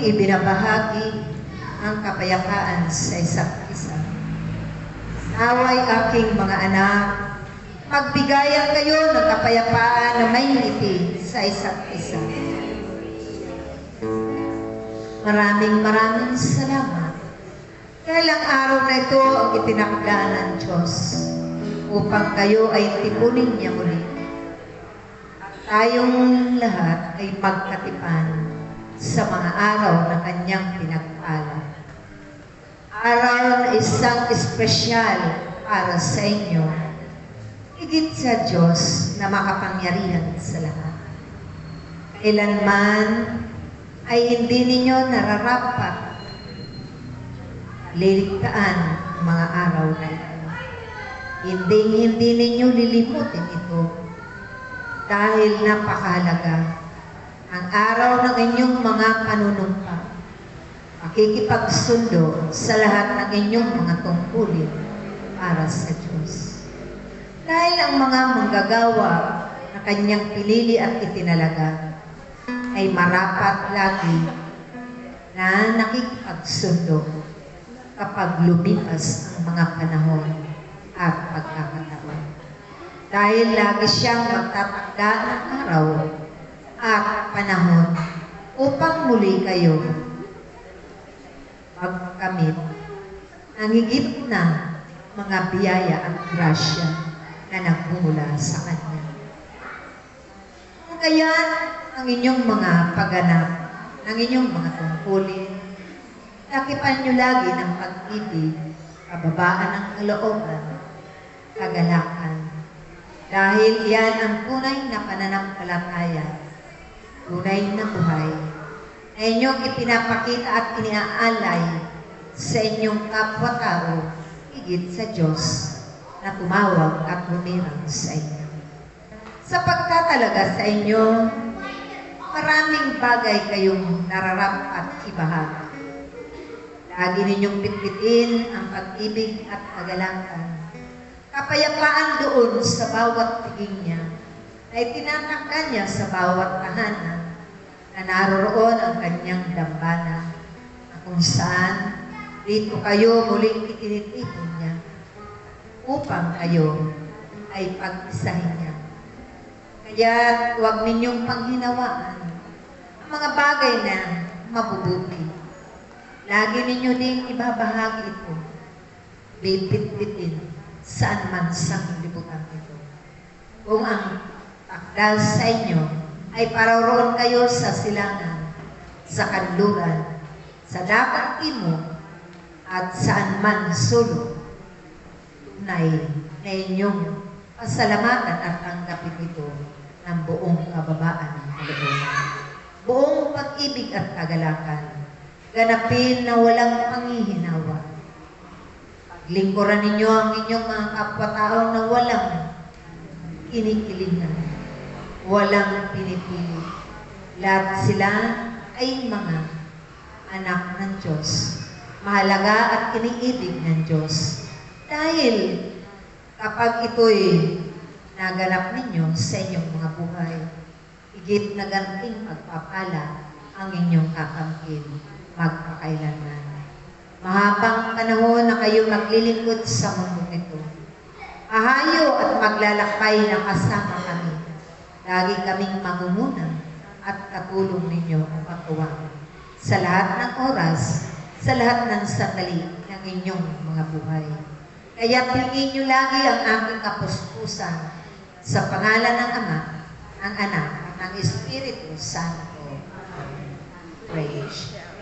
Ibinabahagi ang kapayapaan sa isa't isa. Naway aking mga anak, magbigayan kayo ng kapayapaan na may ngiti sa isa't isa. Maraming salamat. Dahil ang araw na ito ang itinakda ng Diyos upang kayo ay tipunin niya muli. At tayong lahat ay magkatipan sa mga araw na kanyang pinagpala. Araw na isang espesyal para sa inyo, higit sa Diyos na makapangyarihan sa lahat. Kailanman ay hindi ninyo nararapat liligtaan ang mga araw na ito. Hindi ninyo lilimutin ito dahil napakahalaga ang araw ng inyong mga panunumpa, pakikipagsundo sa lahat ng inyong mga tungkulin para sa Diyos. Dahil ang mga manggagawa na kanyang pinili at itinalaga ay marapat lagi na nakikipagsundo kapag lumipas ang mga panahon at pagkakataon. Dahil lagi siyang magtatakda ng araw at panahon upang muli kayo magkamit ang higit na mga biyaya at grasya na nagmumula sa Kanya. Kaya ang inyong mga pagganap, ang inyong mga tungkulin, takipan nyo lagi ng pag-ibig, kababaan ng kalooban, kagalakan. Dahil yan ang tunay na pananampalataya, tunay na buhay, na inyong ipinapakita at iniaalay sa inyong kapwa-tao, higit sa Diyos na tumawag at humirang sa inyo. Sa pagtatalaga sa inyo, maraming bagay kayong nararapat ibahagi. Lagi ninyong bitbitin ang pag-ibig at kagalakan. Kapayapaan doon sa bawat tiging niya, na itinatangka niya sa bawat tahanan, na naroroon ang kanyang dambana, na kung saan dito kayo muling itinitipon niya, upang kayo ay pag-isahin niya. Kaya huwag ninyong panghinawaan ang mga bagay na mabubuti. Lagi ninyo ding ibabahagi ito, bibit-bitin saan man sa libutan ito. Kung ang takdal sa inyo ay paroroon kayo sa silangan, sa kanluran, sa dapat timog, at saan man sulok, tunay na inyong pasalamatan at tanggapin ito ng buong kababaan ng kalooban. Buong pag-ibig at kagalakan, ganapin na walang panghihinawa. Paglingkuran ninyo ang inyong mga kapwa-tao na walang kinikilingan, walang pinipili. Lahat sila ay mga anak ng Diyos, mahalaga at iniibig ng Diyos. Dahil kapag ito'y naganap ninyo sa inyong mga buhay, higit na ganting pagpapala ang inyong kakamtin magpakailanman. Mahabang panahon na kayo maglilingkod sa mundong ito. Ahayo at maglalakbay na kasama kami. Lagi kaming mangunguna at katulong ninyo ang pagkawa sa lahat ng oras, sa lahat ng sandali ng inyong mga buhay. Kaya tingin niyo lagi ang aking kapuspusan sa pangalan ng Ama, ng Anak, at ng Espiritu Santo. Praise.